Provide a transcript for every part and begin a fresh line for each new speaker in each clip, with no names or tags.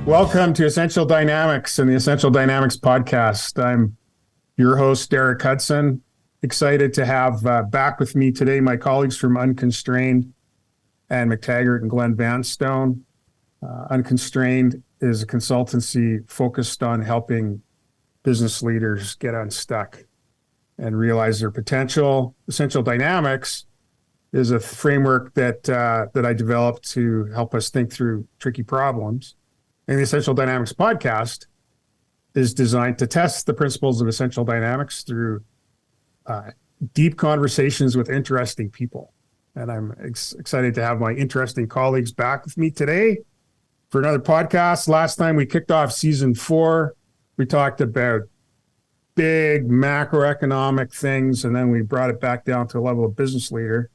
Welcome to Essential Dynamics and the Essential Dynamics podcast. I'm your host, Derek Hudson. Excited to have back with me today my colleagues from Unconstrained and McTaggart and Glenn Vanstone. Unconstrained is a consultancy focused on helping business leaders get unstuck and realize their potential. Essential Dynamics is a framework that I developed to help us think through tricky problems. And the Essential Dynamics podcast is designed to test the principles of Essential Dynamics through deep conversations with interesting people. And I'm excited to have my interesting colleagues back with me today for another podcast. Last time we kicked off season 4, we talked about big macroeconomic things, and then we brought it back down to a level of business leader.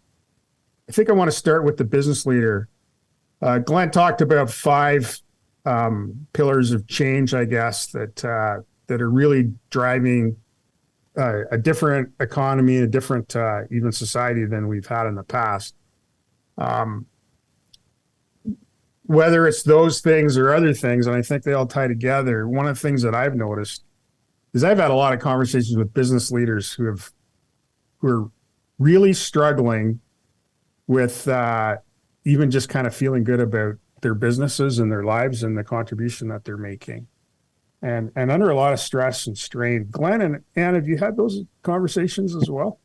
I think I want to start with the business leader. Glenn talked about 5 pillars of change, I guess, that are really driving a different economy, a different even society than we've had in the past. Whether it's those things or other things, and I think they all tie together. One of the things that I've noticed is I've had a lot of conversations with business leaders who are really struggling with even just kind of feeling good about their businesses and their lives and the contribution that they're making, and under a lot of stress and strain. Glenn and Anne, have you had those conversations as well?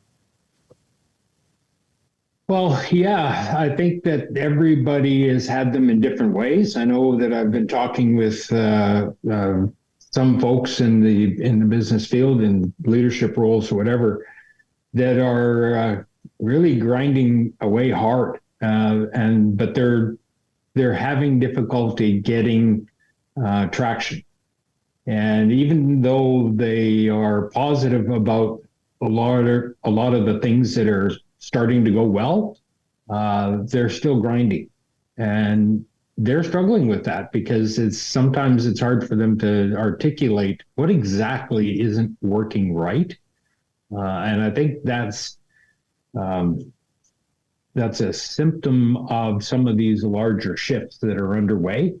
Well, yeah, I think that everybody has had them in different ways. I know that I've been talking with some folks in the business field in leadership roles or whatever that are really grinding away hard, but they're having difficulty getting traction. And even though they are positive about a lot of the things that are starting to go well, they're still grinding. And they're struggling with that because sometimes it's hard for them to articulate what exactly isn't working right. And I think that's a symptom of some of these larger shifts that are underway,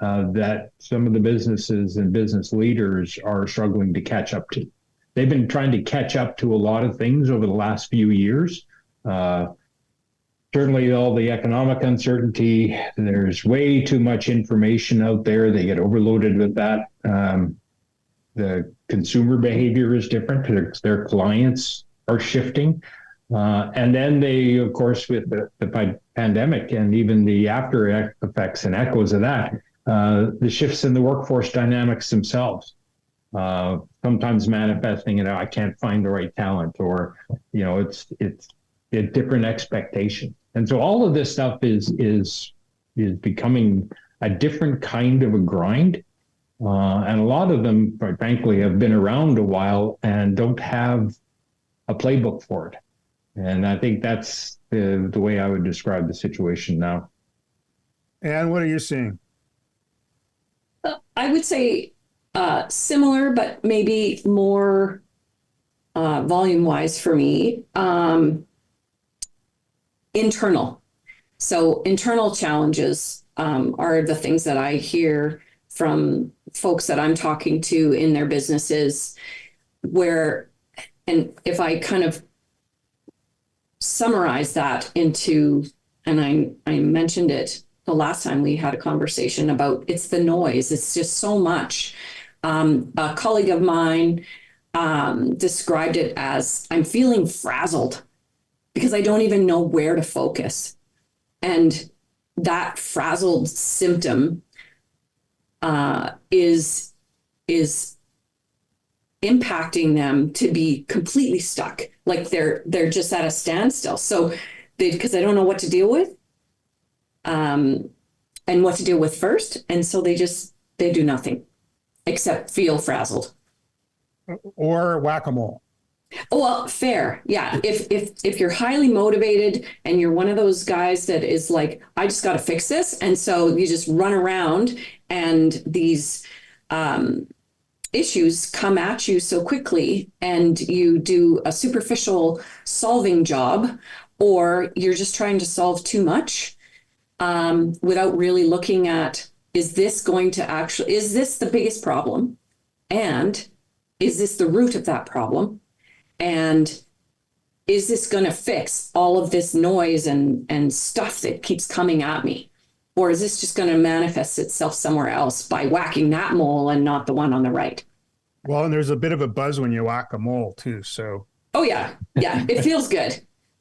that some of the businesses and business leaders are struggling to catch up to. They've been trying to catch up to a lot of things over the last few years. Certainly all the economic uncertainty, there's way too much information out there. They get overloaded with that. The consumer behavior is different. Their clients are shifting. And then they, of course, with the pandemic and even the after effects and echoes of that, the shifts in the workforce dynamics themselves, sometimes manifesting, I can't find the right talent, or, it's a different expectation. And so all of this stuff is becoming a different kind of a grind. And a lot of them, quite frankly, have been around a while and don't have a playbook for it. And I think that's the way I would describe the situation now.
And what are you seeing?
I would say similar, but maybe more volume-wise for me. Internal. So internal challenges are the things that I hear from folks that I'm talking to in their businesses, and if I kind of summarize that into, and I mentioned it the last time we had a conversation about, it's the noise. It's just so much. A colleague of mine described it as, I'm feeling frazzled because I don't even know where to focus. And that frazzled symptom is impacting them to be completely stuck. Like they're just at a standstill. So because they don't know what to deal with and what to deal with first. And so they do nothing except feel frazzled.
Or whack-a-mole.
Well, fair. Yeah. If you're highly motivated and you're one of those guys that is like, I just got to fix this. And so you just run around and these issues come at you so quickly and you do a superficial solving job, or you're just trying to solve too much without really looking at is this the biggest problem? And is this the root of that problem? And is this going to fix all of this noise and stuff that keeps coming at me? Or is this just going to manifest itself somewhere else by whacking that mole and not the one on the right?
Well, and there's a bit of a buzz when you whack a mole too. So,
oh yeah, it feels good,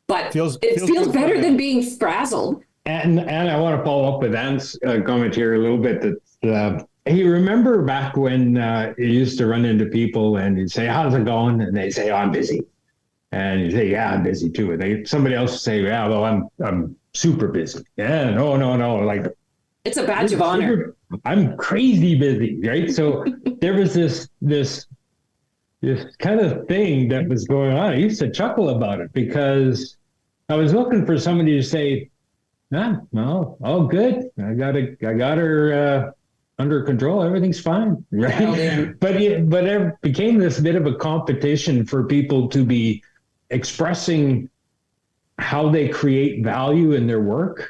but it feels better than being frazzled.
And I want to follow up with Anne's comment here a little bit. That you remember back when you used to run into people and you'd say, "How's it going?" And they say, "Oh, I'm busy." And you say, "Yeah, I'm busy too." And somebody else would say, "Yeah, well, I'm super busy." Yeah, no. Like,
it's a badge of honor.
I'm crazy busy, right? So there was this kind of thing that was going on. I used to chuckle about it because I was looking for somebody to say, "No, all good. I got her under control. Everything's fine," right? But it became this bit of a competition for people to be expressing how they create value in their work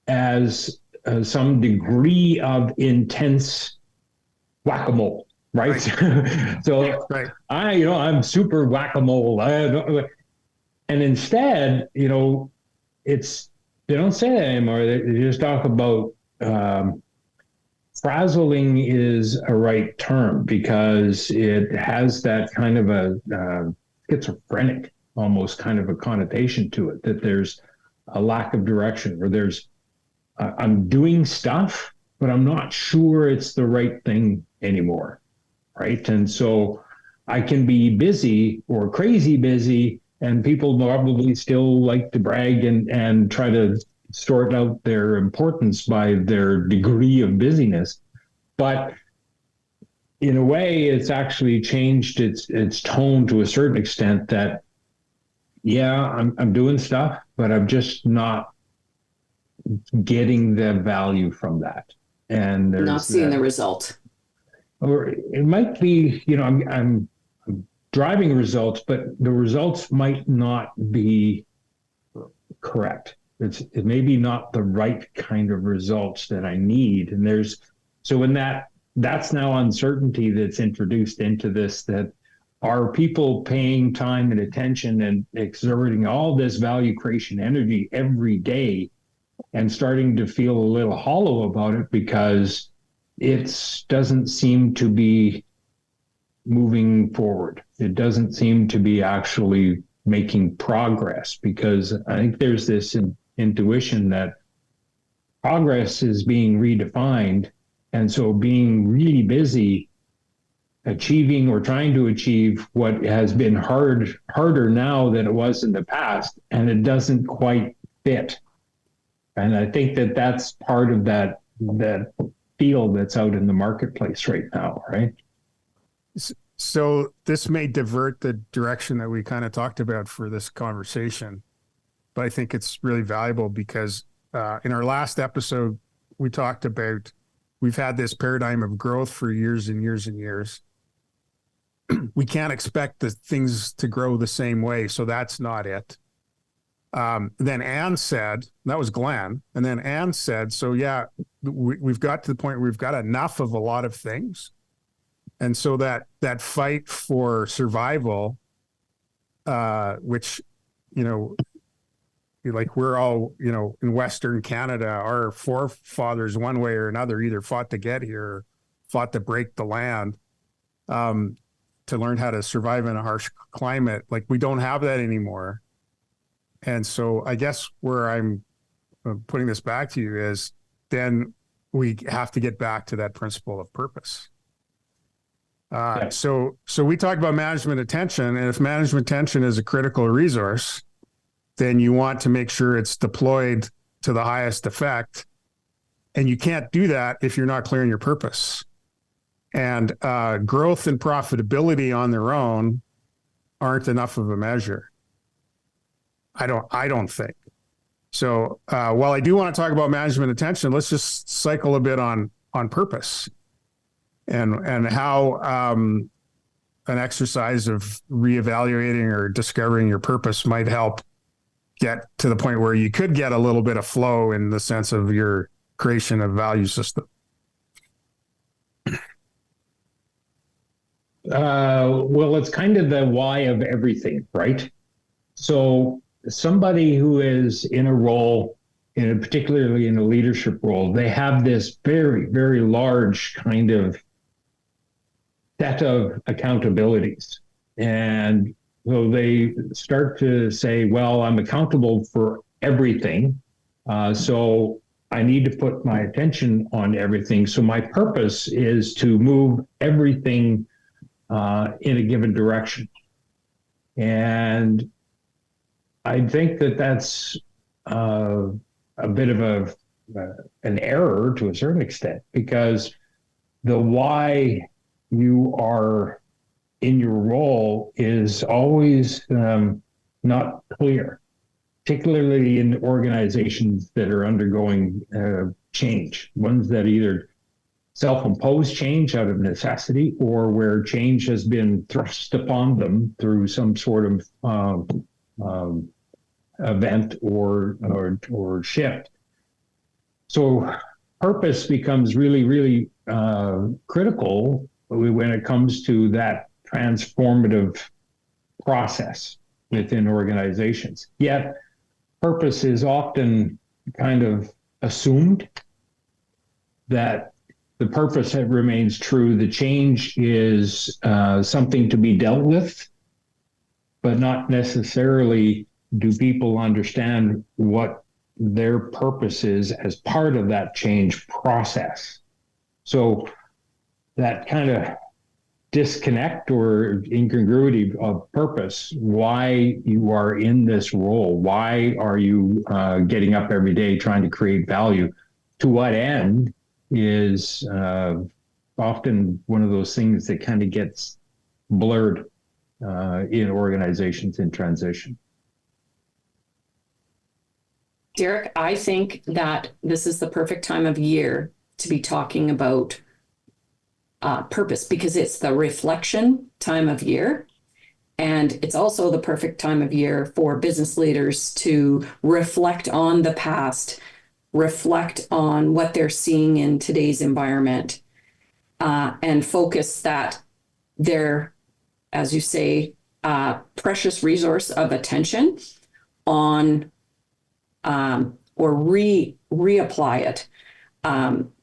as some degree of intense whack-a-mole, right? So
right.
I'm super whack-a-mole. And instead, it's, they don't say that anymore. They just talk about frazzling is a right term because it has that kind of a schizophrenic almost kind of a connotation to it, that there's a lack of direction, or there's I'm doing stuff, but I'm not sure it's the right thing anymore, right? And so I can be busy or crazy busy, and people probably still like to brag and try to sort out their importance by their degree of busyness. But in a way, it's actually changed its tone to a certain extent that, yeah, I'm doing stuff, but I'm just not getting the value from that. And there's
not seeing the result.
Or it might be, I'm driving results, but the results might not be correct. It may be not the right kind of results that I need. And so in that's now uncertainty that's introduced into this, that are people paying time and attention and exerting all this value creation energy every day and starting to feel a little hollow about it because it doesn't seem to be moving forward. It doesn't seem to be actually making progress, because I think there's this intuition that progress is being redefined. And so being really busy achieving or trying to achieve what has been harder now than it was in the past, and it doesn't quite fit. And I think that's part of that field that's out in the marketplace right now, right?
So this may divert the direction that we kind of talked about for this conversation, but I think it's really valuable because in our last episode, we talked about we've had this paradigm of growth for years and years and years. We can't expect the things to grow the same way, so that's not it. Then Anne said, that was Glenn, and then Anne said, so yeah, we've got to the point where we've got enough of a lot of things. And so that fight for survival, which, like we're all, in Western Canada, our forefathers, one way or another, either fought to get here, or fought to break the land, to learn how to survive in a harsh climate. Like, we don't have that anymore. And so I guess where I'm putting this back to you is then we have to get back to that principle of purpose. Yeah. So we talked about management attention, and if management attention is a critical resource, then you want to make sure it's deployed to the highest effect. And you can't do that if you're not clear on your purpose. And growth and profitability on their own aren't enough of a measure. I don't think. So while I do want to talk about management attention, let's just cycle a bit on purpose and how an exercise of reevaluating or discovering your purpose might help get to the point where you could get a little bit of flow in the sense of your creation of value system.
Well, it's kind of the why of everything, right? So somebody who is in a role, particularly in a leadership role, they have this very, very large kind of set of accountabilities. And so they start to say, well, I'm accountable for everything. So I need to put my attention on everything. So my purpose is to move everything in a given direction. And I think that that's a bit of an error to a certain extent, because the why you are in your role is always not clear, particularly in organizations that are undergoing change, ones that either self-imposed change out of necessity or where change has been thrust upon them through some sort of event or shift. So purpose becomes really, really critical when it comes to that transformative process within organizations. Yet purpose is often kind of assumed that the purpose remains true. The change is something to be dealt with, but not necessarily do people understand what their purpose is as part of that change process. So that kind of disconnect or incongruity of purpose, why you are in this role, why are you getting up every day trying to create value, to what end, is often one of those things that kind of gets blurred in organizations in transition.
Derek, I think that this is the perfect time of year to be talking about purpose, because it's the reflection time of year. And it's also the perfect time of year for business leaders to reflect on the past, reflect on what they're seeing in today's environment, and focus that their, as you say, precious resource of attention on or reapply it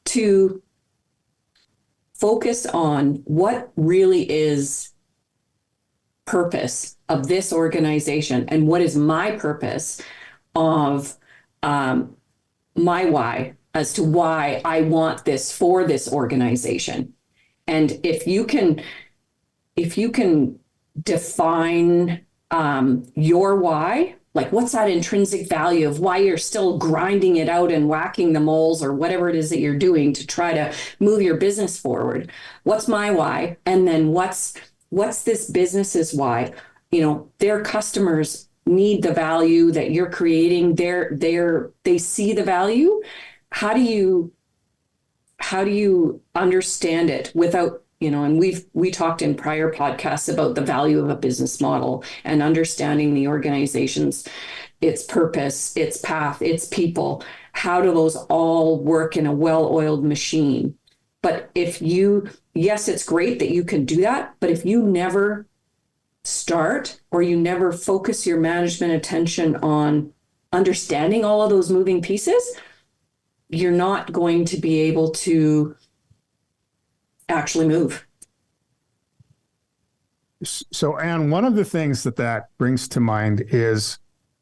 to focus on what really is purpose of this organization and what is my purpose of my why as to why I want this for this organization. And if you can define your why, like what's that intrinsic value of why you're still grinding it out and whacking the moles or whatever it is that you're doing to try to move your business forward. What's my why? And then what's this business's why? You know, their customers need the value that you're creating. They see the value. How do you understand it without, you know, and we talked in prior podcasts about the value of a business model and understanding the organization's, its purpose, its path, its people. How do those all work in a well-oiled machine? But yes, it's great that you can do that, but if you never start or you never focus your management attention on understanding all of those moving pieces, you're not going to be able to actually move.
So, Anne, one of the things that brings to mind is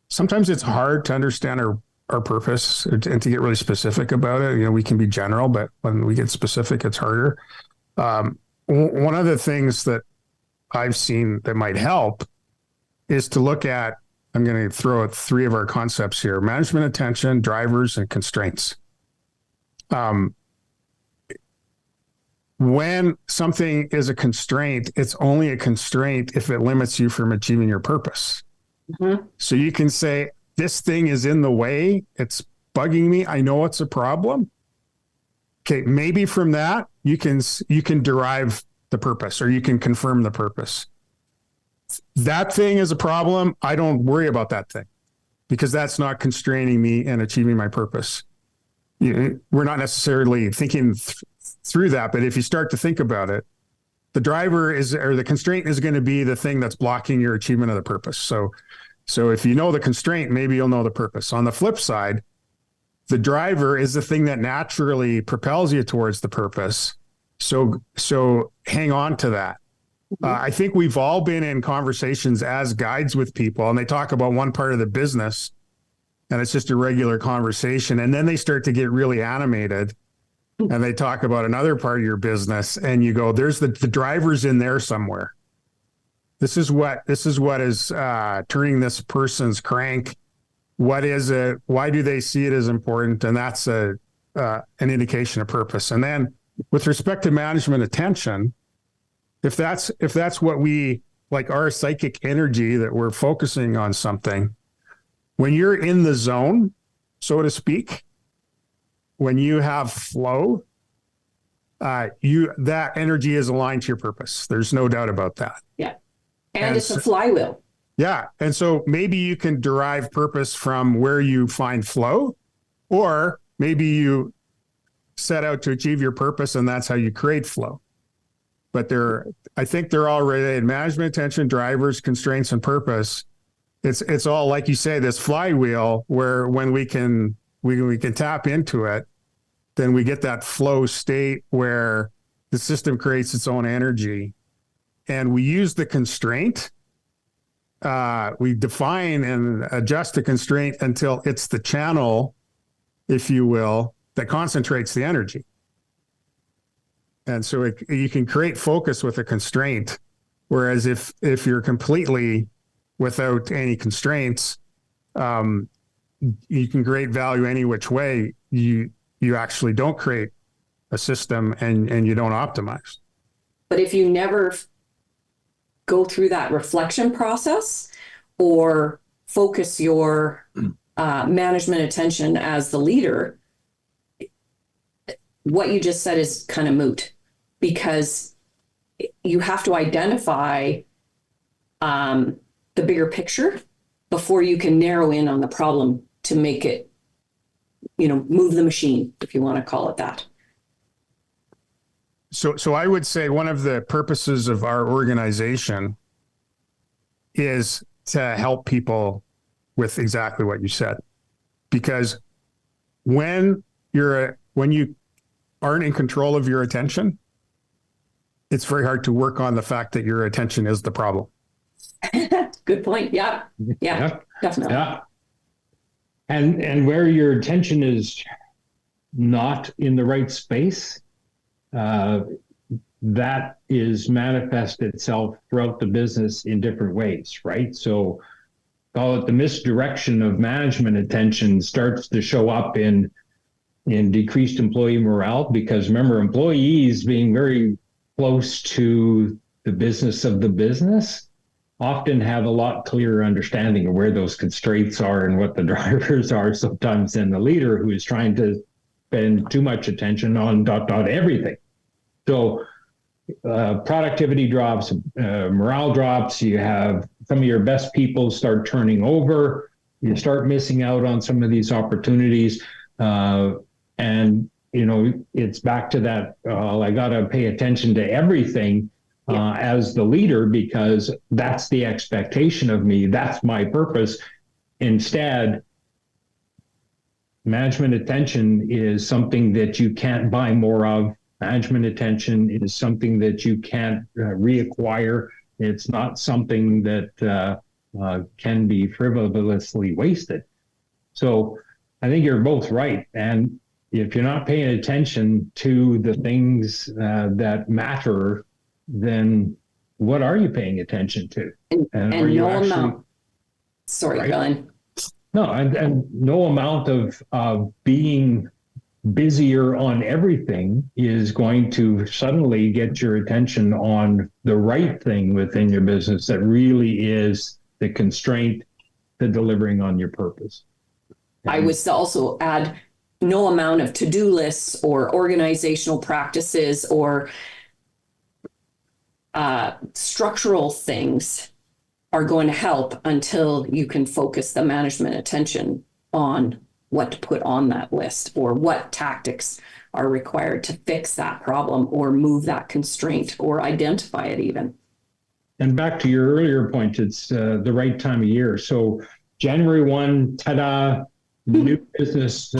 sometimes it's hard to understand our purpose and to get really specific about it. You know, we can be general, but when we get specific, it's harder. One of the things that I've seen that might help is to look at, I'm going to throw out three of our concepts here: management attention, drivers, and constraints. When something is a constraint, it's only a constraint if it limits you from achieving your purpose. Mm-hmm. So you can say, this thing is in the way, it's bugging me, I know it's a problem. Okay, maybe from that, you can derive the purpose, or you can confirm the purpose. That thing is a problem, I don't worry about that thing, because that's not constraining me and achieving my purpose. we're not necessarily thinking through that, but if you start to think about it, the driver is, or the constraint is going to be the thing that's blocking your achievement of the purpose. So if you know the constraint, maybe you'll know the purpose. On the flip side, the driver is the thing that naturally propels you towards the purpose. So hang on to that. I think we've all been in conversations as guides with people, and they talk about one part of the business, and it's just a regular conversation. And then they start to get really animated, and they talk about another part of your business, and you go, there's the driver's in there somewhere. This is what is turning this person's crank. What is it? Why do they see it as important? And that's an indication of purpose. And then with respect to management attention, if that's what we like, our psychic energy that we're focusing on something, when you're in the zone, so to speak, when you have flow, that energy is aligned to your purpose. There's no doubt about that.
Yeah. And it's a flywheel.
Yeah. And so maybe you can derive purpose from where you find flow, or maybe you set out to achieve your purpose and that's how you create flow. But I think they're all related. Management, attention, drivers, constraints, and purpose. It's all, like you say, this flywheel where when we can tap into it, then we get that flow state where the system creates its own energy. And we use the constraint. We define and adjust the constraint until it's the channel, if you will, that concentrates the energy. And so you can create focus with a constraint, whereas if you're completely without any constraints, you can create value any which way. You actually don't create a system and you don't optimize.
But if you never go through that reflection process or focus your management attention as the leader, what you just said is kind of moot, because you have to identify the bigger picture before you can narrow in on the problem to make it, move the machine, if you want to call it that.
So I would say one of the purposes of our organization is to help people with exactly what you said. Because when you aren't in control of your attention, it's very hard to work on the fact that your attention is the problem.
Good point. Yeah, definitely.
Yeah. And where your attention is not in the right space, that is manifest itself throughout the business in different ways, right? So call it the misdirection of management attention starts to show up in decreased employee morale, because remember, employees being very close to the business of the business often have a lot clearer understanding of where those constraints are and what the drivers are sometimes than the leader, who is trying to spend too much attention on everything. So productivity drops, morale drops, you have some of your best people start turning over, you start missing out on some of these opportunities. And, it's back to that, I got to pay attention to everything as the leader, because that's the expectation of me. That's my purpose. Instead, management attention is something that you can't buy more of. Management attention is something that you can't reacquire. It's not something that can be frivolously wasted. So I think you're both right. And if you're not paying attention to the things that matter, then what are you paying attention to?
And no amount. Sorry, right? Glenn.
No, and no amount of being busier on everything is going to suddenly get your attention on the right thing within your business that really is the constraint to delivering on your purpose.
I would also add, no amount of to-do lists or organizational practices or structural things are going to help until you can focus the management attention on what to put on that list or what tactics are required to fix that problem or move that constraint or identify it even.
And back to your earlier point, it's the right time of year. So January 1, ta-da, new business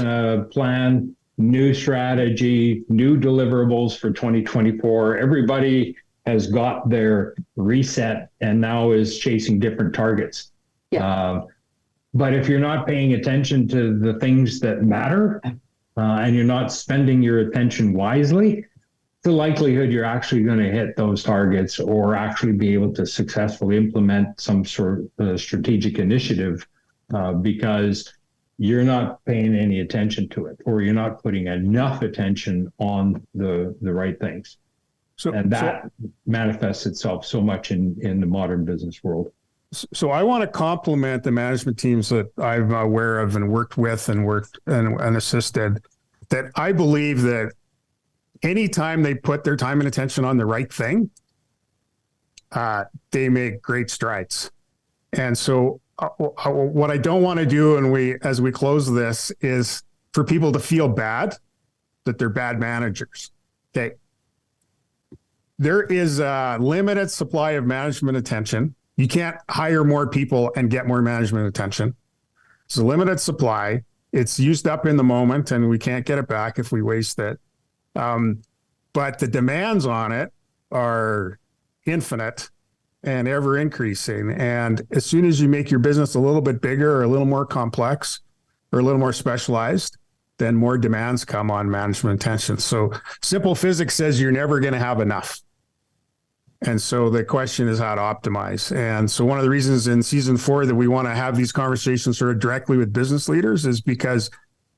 plan, new strategy, new deliverables for 2024. Everybody has got their reset and now is chasing different targets.
Yeah.
But if you're not paying attention to the things that matter and you're not spending your attention wisely, the likelihood you're actually going to hit those targets or actually be able to successfully implement some sort of strategic initiative because you're not paying any attention to it, or you're not putting enough attention on the right things. And that manifests itself so much in the modern business world.
So I want to compliment the management teams that I'm aware of and worked with and assisted, that I believe that anytime they put their time and attention on the right thing, they make great strides. And so what I don't want to do, and as we close this, is for people to feel bad that they're bad managers. Okay. There is a limited supply of management attention. You can't hire more people and get more management attention. It's a limited supply. It's used up in the moment and we can't get it back if we waste it. But the demands on it are infinite and ever increasing. And as soon as you make your business a little bit bigger or a little more complex or a little more specialized, then more demands come on management attention. So simple physics says you're never going to have enough. And so the question is how to optimize. And so one of the reasons in season 4 that we want to have these conversations sort of directly with business leaders is because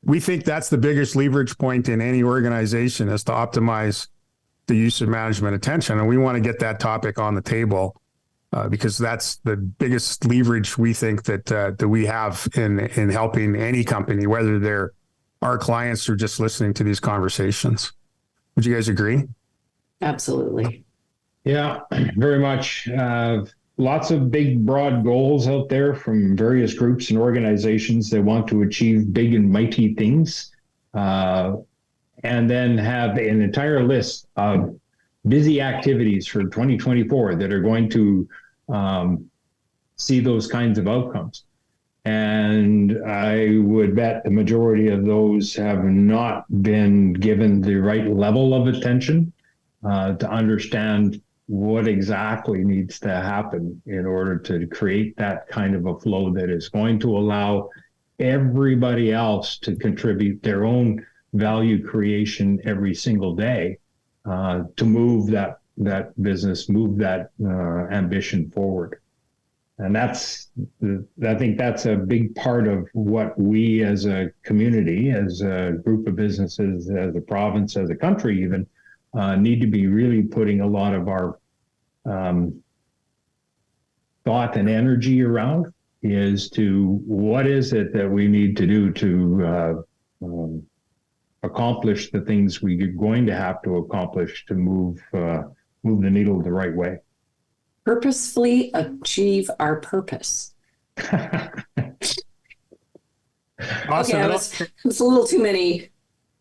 we think that's the biggest leverage point in any organization, is to optimize the use of management attention. And we want to get that topic on the table because that's the biggest leverage we think that we have in helping any company, whether they're our clients or just listening to these conversations. Would you guys agree?
Absolutely.
Yeah, very much. Lots of big, broad goals out there from various groups and organizations that want to achieve big and mighty things, and then have an entire list of busy activities for 2024 that are going to see those kinds of outcomes. And I would bet the majority of those have not been given the right level of attention to understand what exactly needs to happen in order to create that kind of a flow that is going to allow everybody else to contribute their own value creation every single day to move that business, move that ambition forward. And I think that's a big part of what we as a community, as a group of businesses, as a province, as a country even, need to be really putting a lot of our thought and energy around, is to what is it that we need to do to accomplish the things we're going to have to accomplish to move the needle the right way.
Purposefully achieve our purpose.
Awesome.
Okay, it's a little too many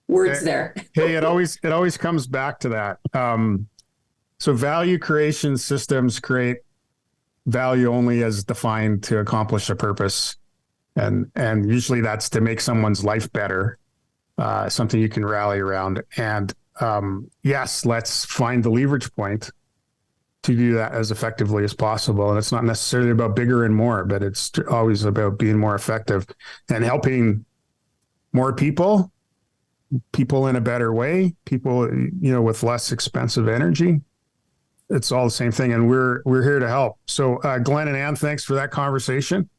words there.
Hey, it always comes back to that. So value creation systems create value only as defined to accomplish a purpose. And usually that's to make someone's life better, something you can rally around. And yes, let's find the leverage point to do that as effectively as possible. And it's not necessarily about bigger and more, but it's always about being more effective and helping more people in a better way, people, with less expensive energy. It's all the same thing. And we're here to help. So Glenn and Ann, thanks for that conversation.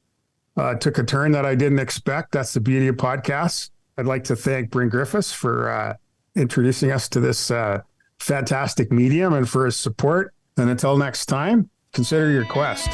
Took a turn that I didn't expect. That's the beauty of podcasts. I'd like to thank Bryn Griffiths for introducing us to this fantastic medium and for his support. And until next time, consider your quest.